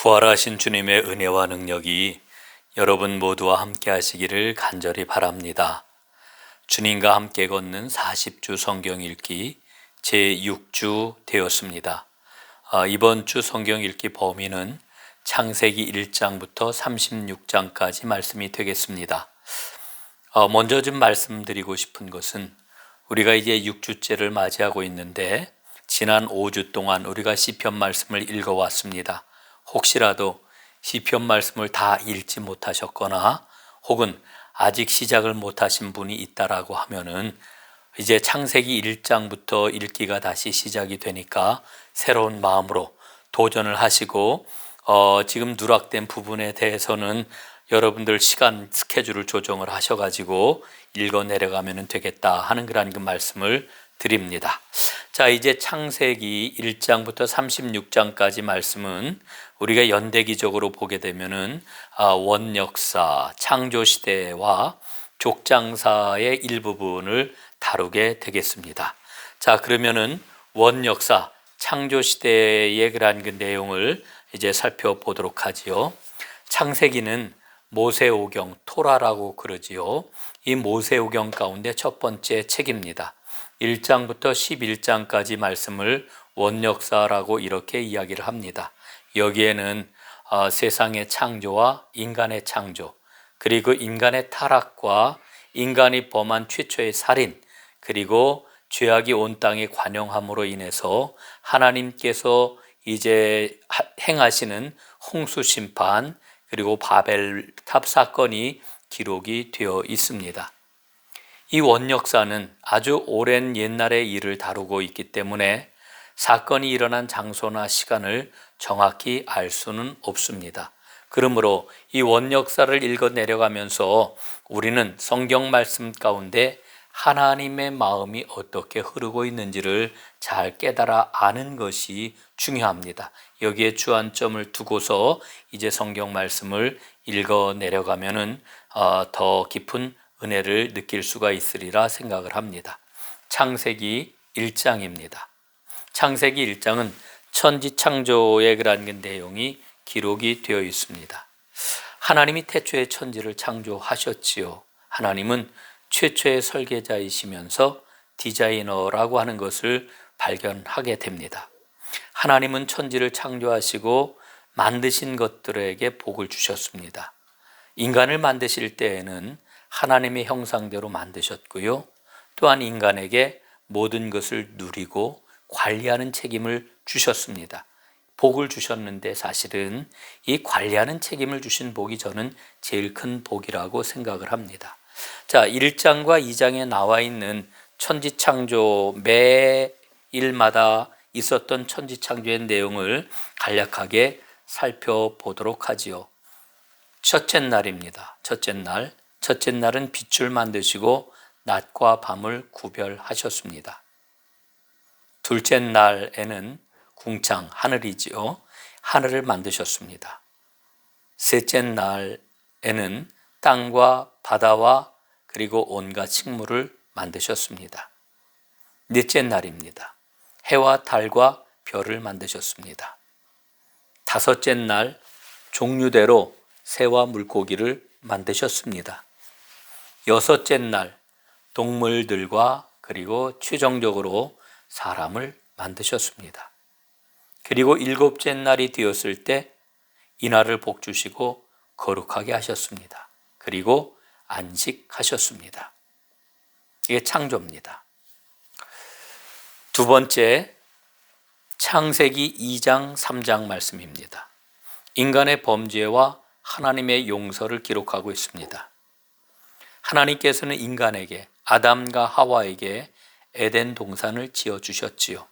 부활하신 주님의 은혜와 능력이 여러분 모두와 함께 하시기를 간절히 바랍니다. 주님과 함께 걷는 40주 성경 읽기 제6주 되었습니다. 이번 주 성경 읽기 범위는 창세기 1장부터 36장까지 말씀이 되겠습니다. 먼저 좀 말씀드리고 싶은 것은 우리가 이제 6주째를 맞이하고 있는데 지난 5주 동안 우리가 시편 말씀을 읽어왔습니다. 혹시라도 시편 말씀을 다 읽지 못하셨거나 혹은 아직 시작을 못하신 분이 있다라고 하면은 이제 창세기 1장부터 읽기가 다시 시작이 되니까 새로운 마음으로 도전을 하시고 지금 누락된 부분에 대해서는 여러분들 시간 스케줄을 조정을 하셔가지고 읽어 내려가면 되겠다 하는 그런 그 말씀을 드립니다. 자, 이제 창세기 1장부터 36장까지 말씀은 우리가 연대기적으로 보게 되면은 원역사, 창조시대와 족장사의 일부분을 다루게 되겠습니다. 자, 그러면은 원역사, 창조시대의 그러한 그 내용을 이제 살펴보도록 하지요. 창세기는 모세오경, 토라라고 그러지요. 이 모세오경 가운데 첫 번째 책입니다. 1장부터 11장까지 말씀을 원역사라고 이렇게 이야기를 합니다. 여기에는 세상의 창조와 인간의 창조, 그리고 인간의 타락과 인간이 범한 최초의 살인, 그리고 죄악이 온 땅에 관영함으로 인해서 하나님께서 이제 행하시는 홍수 심판, 그리고 바벨탑 사건이 기록이 되어 있습니다. 이 원역사는 아주 오랜 옛날의 일을 다루고 있기 때문에 사건이 일어난 장소나 시간을 정확히 알 수는 없습니다. 그러므로 이 원역사를 읽어 내려가면서 우리는 성경 말씀 가운데 하나님의 마음이 어떻게 흐르고 있는지를 잘 깨달아 아는 것이 중요합니다. 여기에 주안점을 두고서 이제 성경 말씀을 읽어 내려가면은 더 깊은 은혜를 느낄 수가 있으리라 생각을 합니다. 창세기 1장입니다. 창세기 1장은 천지 창조의 그런 내용이 기록이 되어 있습니다. 하나님이 태초에 천지를 창조하셨지요. 하나님은 최초의 설계자이시면서 디자이너라고 하는 것을 발견하게 됩니다. 하나님은 천지를 창조하시고 만드신 것들에게 복을 주셨습니다. 인간을 만드실 때에는 하나님의 형상대로 만드셨고요. 또한 인간에게 모든 것을 누리고 관리하는 책임을 주셨습니다. 복을 주셨는데 사실은 이 관리하는 책임을 주신 복이 저는 제일 큰 복이라고 생각을 합니다. 자, 1장과 2장에 나와 있는 천지창조 매 일마다 있었던 천지창조의 내용을 간략하게 살펴보도록 하지요. 첫째 날입니다. 첫째 날은 빛을 만드시고 낮과 밤을 구별하셨습니다. 둘째 날에는 궁창, 하늘이지요. 하늘을 만드셨습니다. 셋째 날에는 땅과 바다와 그리고 온갖 식물을 만드셨습니다. 넷째 날입니다. 해와 달과 별을 만드셨습니다. 다섯째 날 종류대로 새와 물고기를 만드셨습니다. 여섯째 날 동물들과 그리고 최종적으로 사람을 만드셨습니다. 그리고 일곱째 날이 되었을 때 이날을 복주시고 거룩하게 하셨습니다. 그리고 안식하셨습니다. 이게 창조입니다. 두 번째, 창세기 2장 3장 말씀입니다. 인간의 범죄와 하나님의 용서를 기록하고 있습니다. 하나님께서는 인간에게, 아담과 하와에게 에덴 동산을 지어주셨지요.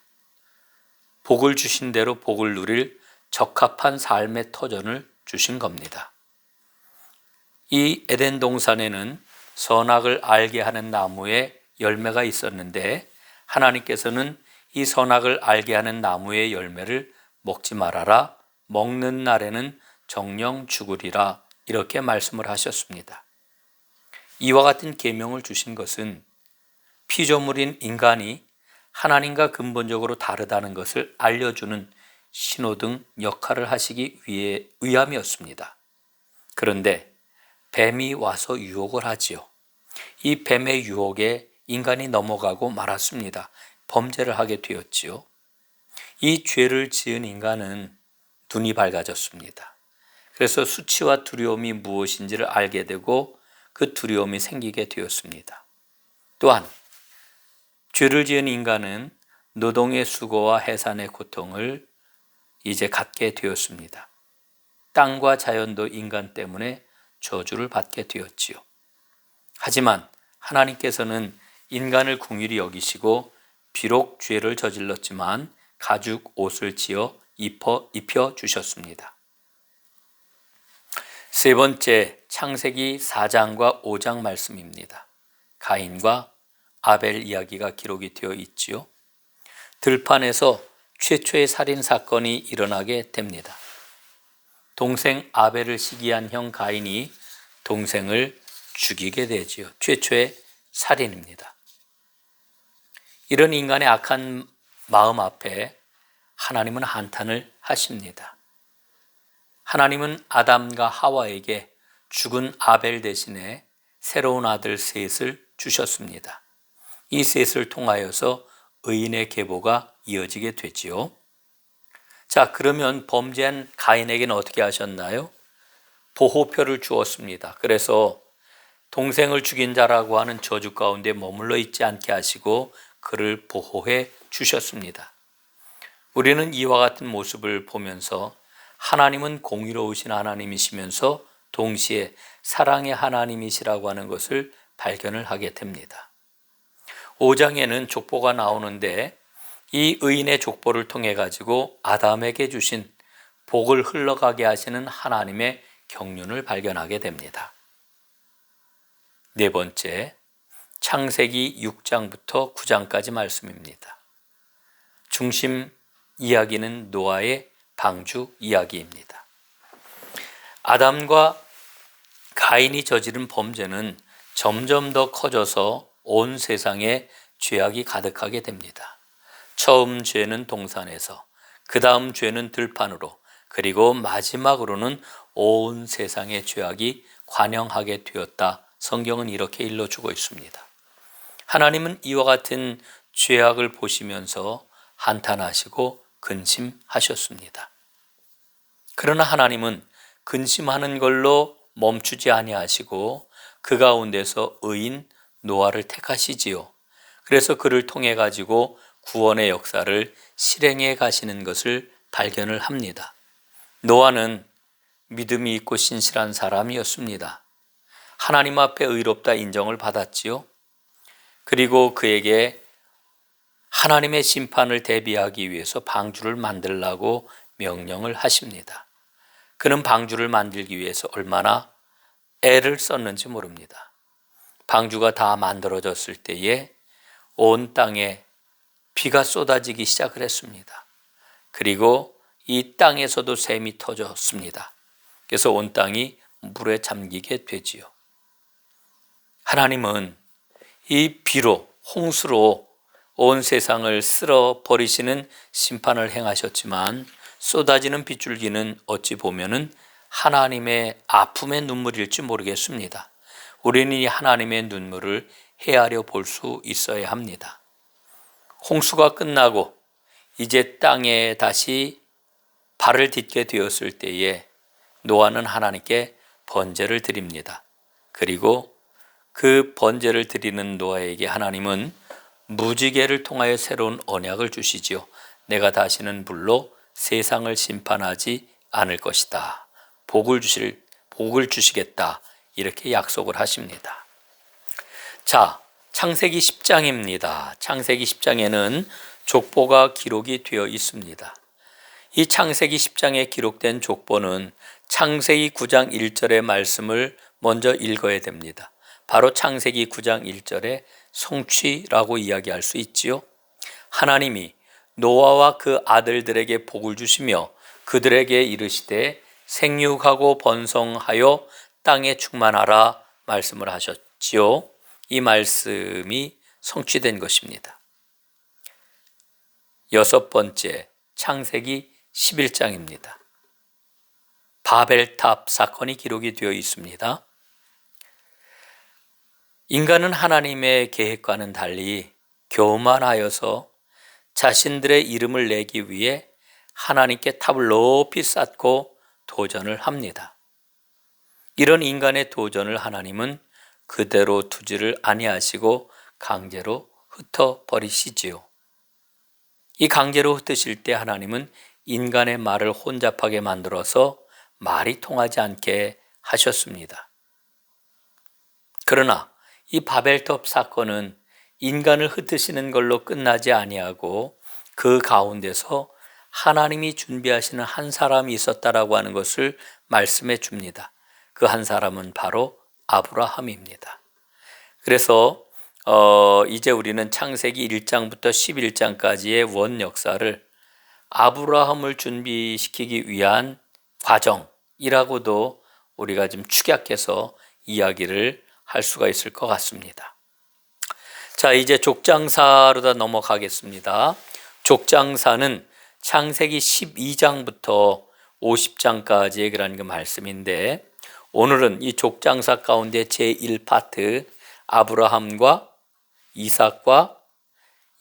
복을 주신 대로 복을 누릴 적합한 삶의 터전을 주신 겁니다. 이 에덴 동산에는 선악을 알게 하는 나무에 열매가 있었는데 하나님께서는 이 선악을 알게 하는 나무의 열매를 먹지 말아라, 먹는 날에는 정령 죽으리라 이렇게 말씀을 하셨습니다. 이와 같은 계명을 주신 것은 피조물인 인간이 하나님과 근본적으로 다르다는 것을 알려주는 신호등 역할을 하시기 위함이었습니다. 그런데 뱀이 와서 유혹을 하지요. 이 뱀의 유혹에 인간이 넘어가고 말았습니다. 범죄를 하게 되었지요. 이 죄를 지은 인간은 눈이 밝아졌습니다. 그래서 수치와 두려움이 무엇인지를 알게 되고 그 두려움이 생기게 되었습니다. 또한 죄를 지은 인간은 노동의 수고와 해산의 고통을 이제 갖게 되었습니다. 땅과 자연도 인간 때문에 저주를 받게 되었지요. 하지만 하나님께서는 인간을 긍휼히 여기시고 비록 죄를 저질렀지만 가죽 옷을 지어 입혀 주셨습니다. 세 번째, 창세기 4장과 5장 말씀입니다. 가인과 아벨 이야기가 기록이 되어 있지요. 들판에서 최초의 살인 사건이 일어나게 됩니다. 동생 아벨을 시기한 형 가인이 동생을 죽이게 되지요. 최초의 살인입니다. 이런 인간의 악한 마음 앞에 하나님은 한탄을 하십니다. 하나님은 아담과 하와에게 죽은 아벨 대신에 새로운 아들 셋을 주셨습니다. 이 셋을 통하여서 의인의 계보가 이어지게 되지요. 자, 그러면 범죄한 가인에게는 어떻게 하셨나요? 보호표를 주었습니다. 그래서 동생을 죽인 자라고 하는 저주 가운데 머물러 있지 않게 하시고 그를 보호해 주셨습니다. 우리는 이와 같은 모습을 보면서 하나님은 공의로우신 하나님이시면서 동시에 사랑의 하나님이시라고 하는 것을 발견을 하게 됩니다. 5장에는 족보가 나오는데 이 의인의 족보를 통해 가지고 아담에게 주신 복을 흘러가게 하시는 하나님의 경륜을 발견하게 됩니다. 네 번째, 창세기 6장부터 9장까지 말씀입니다. 중심 이야기는 노아의 방주 이야기입니다. 아담과 가인이 저지른 범죄는 점점 더 커져서 온 세상에 죄악이 가득하게 됩니다. 처음 죄는 동산에서, 그 다음 죄는 들판으로, 그리고 마지막으로는 온 세상의 죄악이 관영하게 되었다. 성경은 이렇게 일러주고 있습니다. 하나님은 이와 같은 죄악을 보시면서 한탄하시고 근심하셨습니다. 그러나 하나님은 근심하는 걸로 멈추지 아니하시고 그 가운데서 의인 노아를 택하시지요. 그래서 그를 통해 가지고 구원의 역사를 실행해 가시는 것을 발견을 합니다. 노아는 믿음이 있고 신실한 사람이었습니다. 하나님 앞에 의롭다 인정을 받았지요. 그리고 그에게 하나님의 심판을 대비하기 위해서 방주를 만들라고 명령을 하십니다. 그는 방주를 만들기 위해서 얼마나 애를 썼는지 모릅니다. 방주가 다 만들어졌을 때에 온 땅에 비가 쏟아지기 시작을 했습니다. 그리고 이 땅에서도 샘이 터졌습니다. 그래서 온 땅이 물에 잠기게 되지요. 하나님은 이 비로, 홍수로 온 세상을 쓸어 버리시는 심판을 행하셨지만 쏟아지는 빗줄기는 어찌 보면은 하나님의 아픔의 눈물일지 모르겠습니다. 우리는 이 하나님의 눈물을 헤아려 볼 수 있어야 합니다. 홍수가 끝나고 이제 땅에 다시 발을 딛게 되었을 때에 노아는 하나님께 번제를 드립니다. 그리고 그 번제를 드리는 노아에게 하나님은 무지개를 통하여 새로운 언약을 주시지요. 내가 다시는 불로 세상을 심판하지 않을 것이다. 복을 주시겠다. 이렇게 약속을 하십니다. 자, 창세기 10장입니다. 창세기 10장에는 족보가 기록이 되어 있습니다. 이 창세기 10장에 기록된 족보는 창세기 9장 1절의 말씀을 먼저 읽어야 됩니다. 바로 창세기 9장 1절의 성취라고 이야기할 수 있지요. 하나님이 노아와 그 아들들에게 복을 주시며 그들에게 이르시되 생육하고 번성하여 땅에 충만하라 말씀을 하셨지요. 이 말씀이 성취된 것입니다. 여섯 번째, 창세기 11장입니다. 바벨탑 사건이 기록이 되어 있습니다. 인간은 하나님의 계획과는 달리 교만하여서 자신들의 이름을 내기 위해 하나님께 탑을 높이 쌓고 도전을 합니다. 이런 인간의 도전을 하나님은 그대로 두지를 아니하시고 강제로 흩어버리시지요. 이 강제로 흩으실 때 하나님은 인간의 말을 혼잡하게 만들어서 말이 통하지 않게 하셨습니다. 그러나 이 바벨탑 사건은 인간을 흩으시는 걸로 끝나지 아니하고 그 가운데서 하나님이 준비하시는 한 사람이 있었다라고 하는 것을 말씀해 줍니다. 그 한 사람은 바로 아브라함입니다. 그래서 이제 우리는 창세기 1장부터 11장까지의 원 역사를 아브라함을 준비시키기 위한 과정이라고도 우리가 좀 축약해서 이야기를 할 수가 있을 것 같습니다. 자, 이제 족장사로 넘어가겠습니다. 족장사는 창세기 12장부터 50장까지의 그런 그 말씀인데, 오늘은 이 족장사 가운데 제1파트 아브라함과 이삭과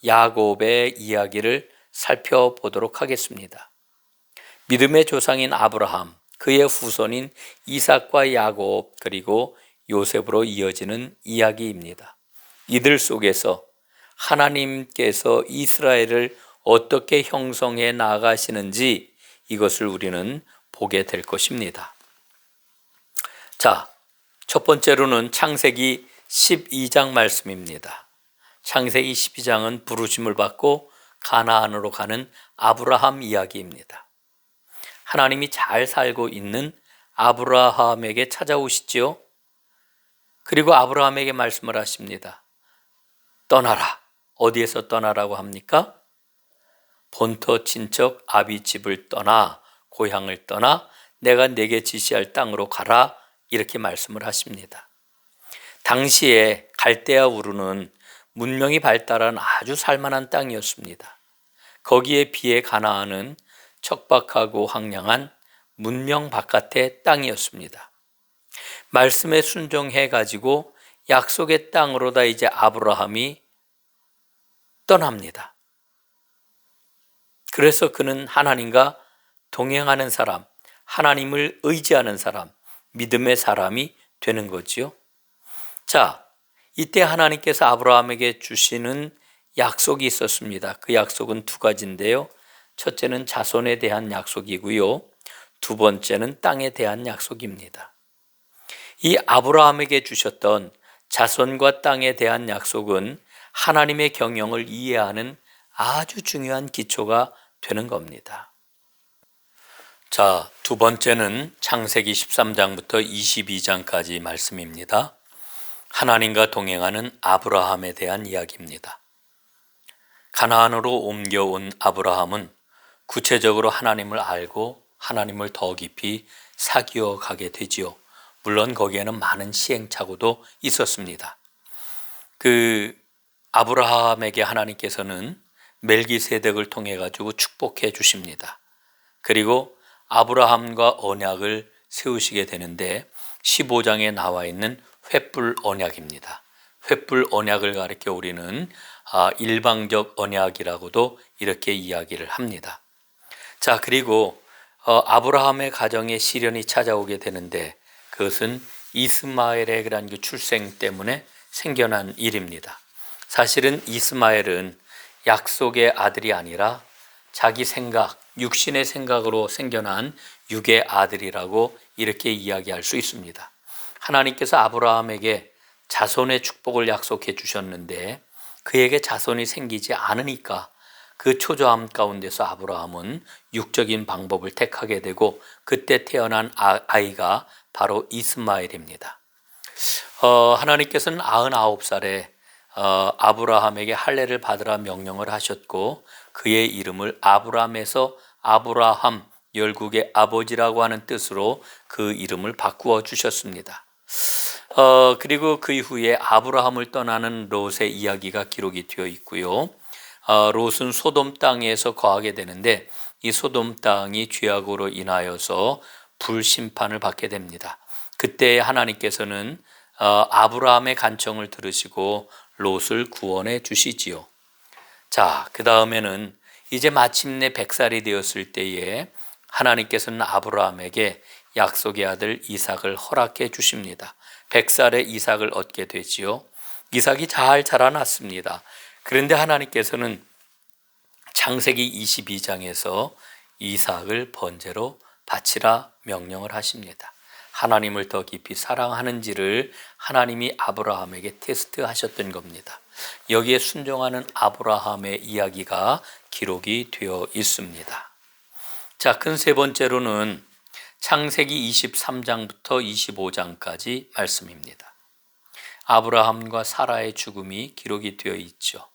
야곱의 이야기를 살펴보도록 하겠습니다. 믿음의 조상인 아브라함, 그의 후손인 이삭과 야곱, 그리고 요셉으로 이어지는 이야기입니다. 이들 속에서 하나님께서 이스라엘을 어떻게 형성해 나가시는지 이것을 우리는 보게 될 것입니다. 자, 첫 번째로는 창세기 12장 말씀입니다. 창세기 12장은 부르심을 받고 가나안으로 가는 아브라함 이야기입니다. 하나님이 잘 살고 있는 아브라함에게 찾아오시지요. 그리고 아브라함에게 말씀을 하십니다. 떠나라. 어디에서 떠나라고 합니까? 본토 친척 아비 집을 떠나, 고향을 떠나 내가 내게 지시할 땅으로 가라, 이렇게 말씀을 하십니다. 당시에 갈대아 우르는 문명이 발달한 아주 살만한 땅이었습니다. 거기에 비해 가나안은 척박하고 황량한 문명 바깥의 땅이었습니다. 말씀에 순종해 가지고 약속의 땅으로다 이제 아브라함이 떠납니다. 그래서 그는 하나님과 동행하는 사람, 하나님을 의지하는 사람, 믿음의 사람이 되는 거지요. 자, 이때 하나님께서 아브라함에게 주시는 약속이 있었습니다. 그 약속은 두 가지인데요. 첫째는 자손에 대한 약속이고요. 두 번째는 땅에 대한 약속입니다. 이 아브라함에게 주셨던 자손과 땅에 대한 약속은 하나님의 경영을 이해하는 아주 중요한 기초가 되는 겁니다. 자, 두 번째는 창세기 13장부터 22장까지 말씀입니다. 하나님과 동행하는 아브라함에 대한 이야기입니다. 가나안으로 옮겨온 아브라함은 구체적으로 하나님을 알고 하나님을 더 깊이 사귀어 가게 되지요. 물론 거기에는 많은 시행착오도 있었습니다. 그 아브라함에게 하나님께서는 멜기세덱을 통해 가지고 축복해 주십니다. 그리고 아브라함과 언약을 세우시게 되는데 15장에 나와 있는 횃불 언약입니다. 횃불 언약을 가리켜 우리는 일방적 언약이라고도 이렇게 이야기를 합니다. 자, 그리고 아브라함의 가정에 시련이 찾아오게 되는데 그것은 이스마엘의 그런 그 출생 때문에 생겨난 일입니다. 사실은 이스마엘은 약속의 아들이 아니라 자기 생각, 육신의 생각으로 생겨난 육의 아들이라고 이렇게 이야기할 수 있습니다. 하나님께서 아브라함에게 자손의 축복을 약속해 주셨는데 그에게 자손이 생기지 않으니까 그 초조함 가운데서 아브라함은 육적인 방법을 택하게 되고 그때 태어난 아이가 바로 이스마엘입니다. 하나님께서는 99살에 아브라함에게 할례를 받으라 명령을 하셨고 그의 이름을 아브람에서 아브라함, 열국의 아버지라고 하는 뜻으로 그 이름을 바꾸어 주셨습니다. 그리고 그 이후에 아브라함을 떠나는 롯의 이야기가 기록이 되어 있고요. 롯은 소돔 땅에서 거하게 되는데 이 소돔 땅이 죄악으로 인하여서 불심판을 받게 됩니다. 그때 하나님께서는 아브라함의 간청을 들으시고 롯을 구원해 주시지요. 자, 그 다음에는 이제 마침내 100살이 되었을 때에 하나님께서는 아브라함에게 약속의 아들 이삭을 허락해 주십니다. 100살에 이삭을 얻게 되지요. 이삭이 잘 자라났습니다. 그런데 하나님께서는 창세기 22장에서 이삭을 번제로 바치라 명령을 하십니다. 하나님을 더 깊이 사랑하는지를 하나님이 아브라함에게 테스트하셨던 겁니다. 여기에 순종하는 아브라함의 이야기가 기록이 되어 있습니다. 자, 큰 세 번째로는 창세기 23장부터 25장까지 말씀입니다. 아브라함과 사라의 죽음이 기록이 되어 있죠.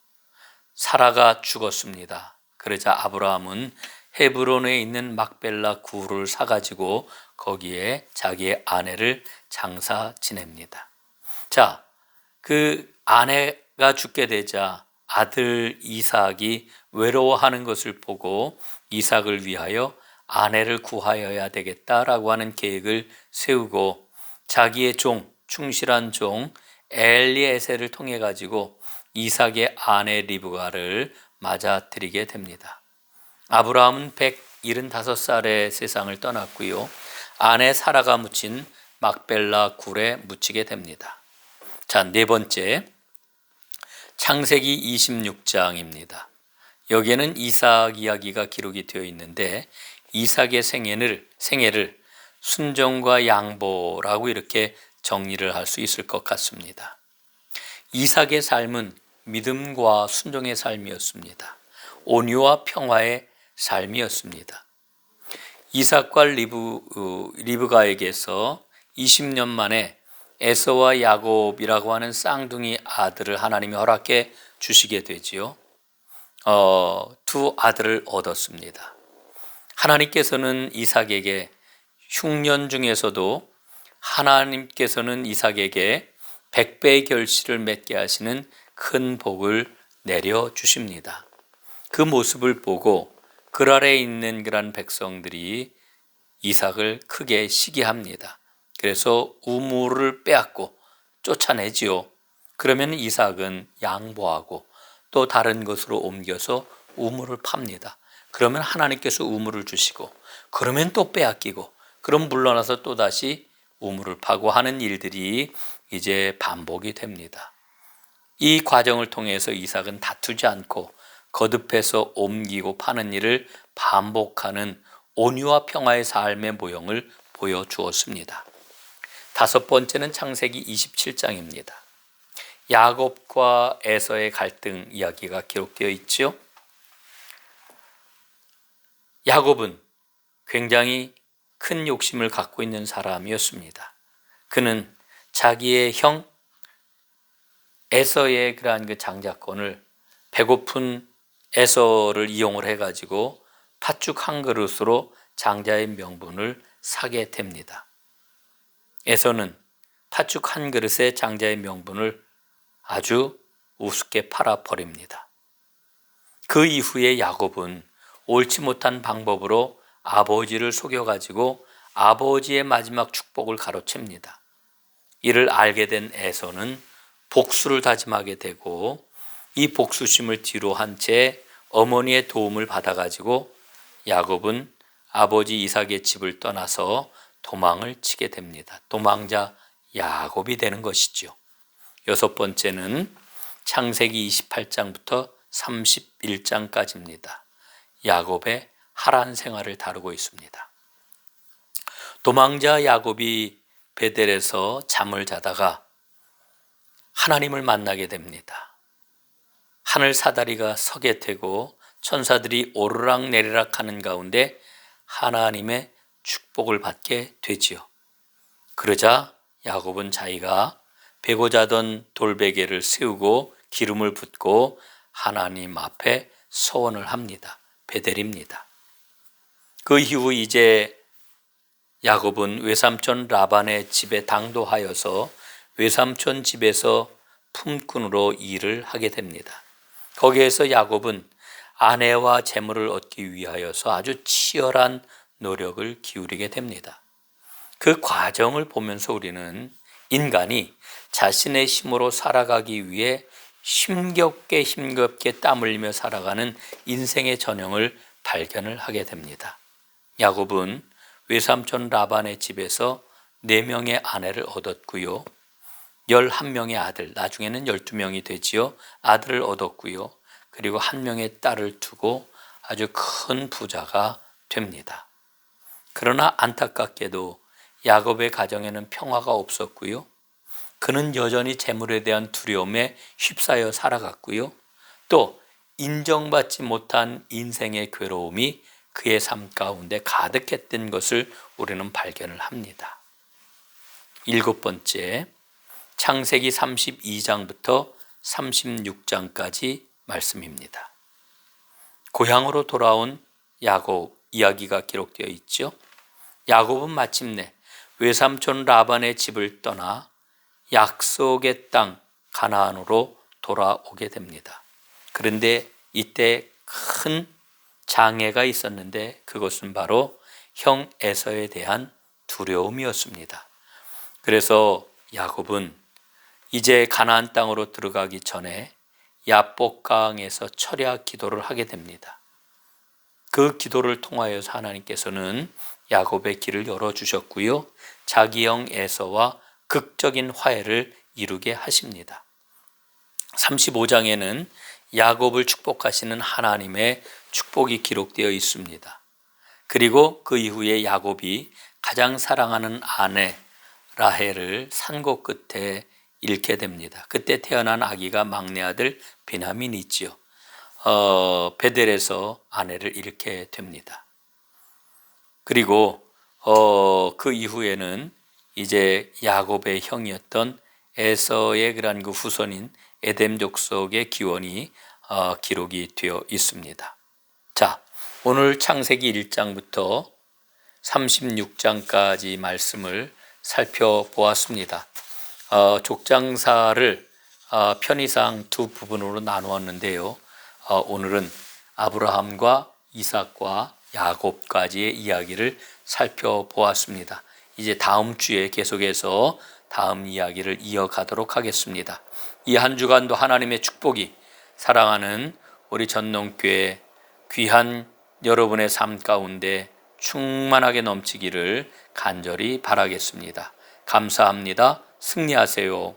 사라가 죽었습니다. 그러자 아브라함은 헤브론에 있는 막벨라 굴을 사가지고 거기에 자기의 아내를 장사 지냅니다. 자, 그 아내가 죽게 되자 아들 이삭이 외로워하는 것을 보고 이삭을 위하여 아내를 구하여야 되겠다라고 하는 계획을 세우고 자기의 종, 충실한 종 엘리에셀을 통해 가지고 이삭의 아내 리브가를 맞아들이게 됩니다. 아브라함은 175살에 세상을 떠났고요. 아내 사라가 묻힌 막벨라 굴에 묻히게 됩니다. 자, 네 번째, 창세기 26장입니다. 여기에는 이삭 이야기가 기록이 되어 있는데 이삭의 생애를 순종과 양보라고 이렇게 정리를 할 수 있을 것 같습니다. 이삭의 삶은 믿음과 순종의 삶이었습니다. 온유와 평화의 삶이었습니다. 이삭과 리브가에게서 20년 만에 에서와 야곱이라고 하는 쌍둥이 아들을 하나님이 허락해 주시게 되지요. 두 아들을 얻었습니다. 하나님께서는 이삭에게 흉년 중에서도 하나님께서는 이삭에게 100배의 결실을 맺게 하시는 큰 복을 내려 주십니다. 그 모습을 보고 그 아래에 있는 그런 백성들이 이삭을 크게 시기합니다. 그래서 우물을 빼앗고 쫓아내지요. 그러면 이삭은 양보하고 또 다른 것으로 옮겨서 우물을 팝니다. 그러면 하나님께서 우물을 주시고 그러면 또 빼앗기고 그럼 물러나서 또다시 우물을 파고 하는 일들이 이제 반복이 됩니다. 이 과정을 통해서 이삭은 다투지 않고 거듭해서 옮기고 파는 일을 반복하는 온유와 평화의 삶의 모형을 보여주었습니다. 다섯 번째는 창세기 27장입니다. 야곱과 에서의 갈등 이야기가 기록되어 있죠. 야곱은 굉장히 큰 욕심을 갖고 있는 사람이었습니다. 그는 자기의 형 에서의 그러한 그 장자권을 배고픈 에서를 이용을 해가지고 팥죽 한 그릇으로 장자의 명분을 사게 됩니다. 에서는 팥죽 한 그릇에 장자의 명분을 아주 우습게 팔아버립니다. 그 이후에 야곱은 옳지 못한 방법으로 아버지를 속여가지고 아버지의 마지막 축복을 가로챕니다. 이를 알게 된 에서는 복수를 다짐하게 되고 이 복수심을 뒤로 한 채 어머니의 도움을 받아가지고 야곱은 아버지 이삭의 집을 떠나서 도망을 치게 됩니다. 도망자 야곱이 되는 것이죠. 여섯 번째는 창세기 28장부터 31장까지입니다. 야곱의 하란 생활을 다루고 있습니다. 도망자 야곱이 베델에서 잠을 자다가 하나님을 만나게 됩니다. 하늘 사다리가 서게 되고 천사들이 오르락 내리락 하는 가운데 하나님의 축복을 받게 되지요. 그러자 야곱은 자기가 베고 자던 돌베개를 세우고 기름을 붓고 하나님 앞에 소원을 합니다. 베델입니다. 그 이후 이제 야곱은 외삼촌 라반의 집에 당도하여서 외삼촌 집에서 품꾼으로 일을 하게 됩니다. 거기에서 야곱은 아내와 재물을 얻기 위하여서 아주 치열한 노력을 기울이게 됩니다. 그 과정을 보면서 우리는 인간이 자신의 힘으로 살아가기 위해 힘겹게 땀 흘리며 살아가는 인생의 전형을 발견을 하게 됩니다. 야곱은 외삼촌 라반의 집에서 4명의 아내를 얻었고요. 11명의 아들, 나중에는 12명이 되지요. 아들을 얻었고요. 그리고 1명의 딸을 두고 아주 큰 부자가 됩니다. 그러나 안타깝게도 야곱의 가정에는 평화가 없었고요. 그는 여전히 재물에 대한 두려움에 휩싸여 살아갔고요. 또 인정받지 못한 인생의 괴로움이 그의 삶 가운데 가득했던 것을 우리는 발견을 합니다. 7번째, 창세기 32장부터 36장까지 말씀입니다. 고향으로 돌아온 야곱 이야기가 기록되어 있죠. 야곱은 마침내 외삼촌 라반의 집을 떠나 약속의 땅 가나안으로 돌아오게 됩니다. 그런데 이때 큰 장애가 있었는데 그것은 바로 형 에서에 대한 두려움이었습니다. 그래서 야곱은 이제 가나안 땅으로 들어가기 전에 야복강에서 철야 기도를 하게 됩니다. 그 기도를 통하여서 하나님께서는 야곱의 길을 열어주셨고요. 자기 형 에서와 극적인 화해를 이루게 하십니다. 35장에는 야곱을 축복하시는 하나님의 축복이 기록되어 있습니다. 그리고 그 이후에 야곱이 가장 사랑하는 아내 라헬을 산고 끝에 잃게 됩니다. 그때 태어난 아기가 막내 아들 베냐민이지요. 베델에서 아내를 잃게 됩니다. 그리고 그 이후에는 이제 야곱의 형이었던 에서의 그런 그 후손인 에돔 족속의 기원이 기록이 되어 있습니다. 자, 오늘 창세기 1장부터 36장까지 말씀을 살펴보았습니다. 족장사를 편의상 두 부분으로 나누었는데요. 오늘은 아브라함과 이삭과 야곱까지의 이야기를 살펴보았습니다. 이제 다음 주에 계속해서 다음 이야기를 이어가도록 하겠습니다. 이 한 주간도 하나님의 축복이 사랑하는 우리 전농교회 귀한 여러분의 삶 가운데 충만하게 넘치기를 간절히 바라겠습니다. 감사합니다. 승리하세요.